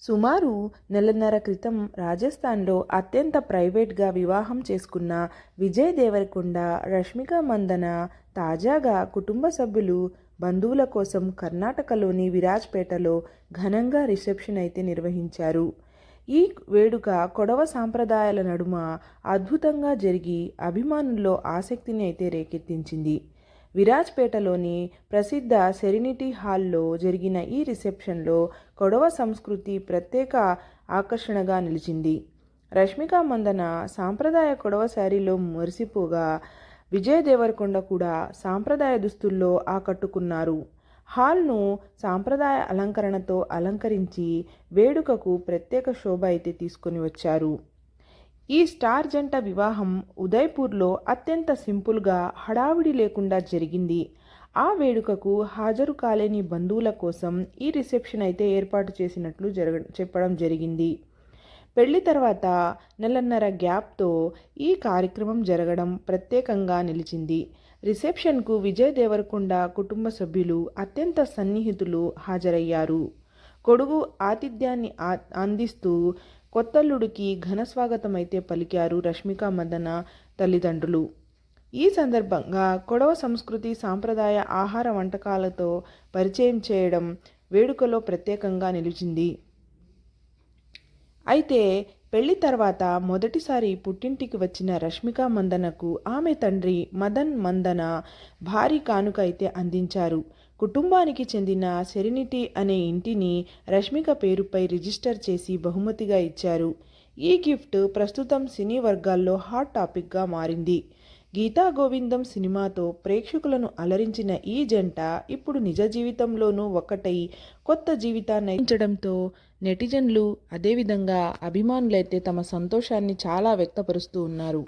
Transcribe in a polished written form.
సుమారు నెలన్నర క్రితం రాజస్థాన్లో అత్యంత ప్రైవేట్గా వివాహం చేసుకున్న విజయ్ దేవరకొండ, రష్మిక మందన తాజాగా కుటుంబ సభ్యులు, బంధువుల కోసం కర్ణాటకలోని విరాజ్పేటలో ఘనంగా రిసెప్షన్ అయితే నిర్వహించారు. ఈ వేడుక కొడవ సాంప్రదాయాల నడుమ అద్భుతంగా జరిగి అభిమానుల్లో ఆసక్తిని అయితే రేకెత్తించింది. విరాజ్పేటలోని ప్రసిద్ధ సెరెనిటీ హాల్లో జరిగిన ఈ రిసెప్షన్లో కొడవ సంస్కృతి ప్రత్యేక ఆకర్షణగా నిలిచింది. రష్మిక మందన సాంప్రదాయ కొడవ శారీలో మురిసిపోగా, విజయ్ దేవరకొండ కూడా సాంప్రదాయ దుస్తుల్లో ఆకట్టుకున్నారు. హాల్ను సాంప్రదాయ అలంకరణతో అలంకరించి వేడుకకు ప్రత్యేక శోభ అయితే తీసుకొని వచ్చారు. ఈ స్టార్ జంట వివాహం ఉదయ్పూర్లో అత్యంత సింపుల్గా, హడావిడి లేకుండా జరిగింది. ఆ వేడుకకు హాజరు కాలేని బంధువుల కోసం ఈ రిసెప్షన్ అయితే ఏర్పాటు చేసినట్లు చెప్పడం జరిగింది. పెళ్లి తర్వాత నెలన్నర గ్యాప్తో ఈ కార్యక్రమం జరగడం ప్రత్యేకంగా నిలిచింది. రిసెప్షన్కు విజయ్ దేవరకొండ కుటుంబ సభ్యులు, అత్యంత సన్నిహితులు హాజరయ్యారు. కొడుకు ఆతిథ్యాన్ని అందిస్తూ కొత్తల్లుడికి ఘన స్వాగతం అయితే పలికారు రష్మిక మందన తల్లిదండ్రులు. ఈ సందర్భంగా కొడవ సంస్కృతి, సాంప్రదాయ ఆహార వంటకాలతో పరిచయం చేయడం వేడుకలో ప్రత్యేకంగా నిలిచింది. అయితే పెళ్లి తర్వాత మొదటిసారి పుట్టింటికి వచ్చిన రష్మిక మందనకు ఆమె తండ్రి మదన్ మందన భారీ కానుక అయితే అందించారు. కుటుంబానికి చెందిన సెరెనిటీ అనే ఇంటిని రష్మిక పేరుపై రిజిస్టర్ చేసి బహుమతిగా ఇచ్చారు. ఈ గిఫ్ట్ ప్రస్తుతం సినీ వర్గాల్లో హాట్ టాపిక్గా మారింది. గీతా గోవిందం సినిమాతో ప్రేక్షకులను అలరించిన ఈ జంట ఇప్పుడు నిజ జీవితంలోనూ ఒక్కటై కొత్త జీవితాన్ని అందించడంతో నెటిజన్లు, అదేవిధంగా అభిమానులైతే తమ సంతోషాన్ని చాలా వ్యక్తపరుస్తూ ఉన్నారు.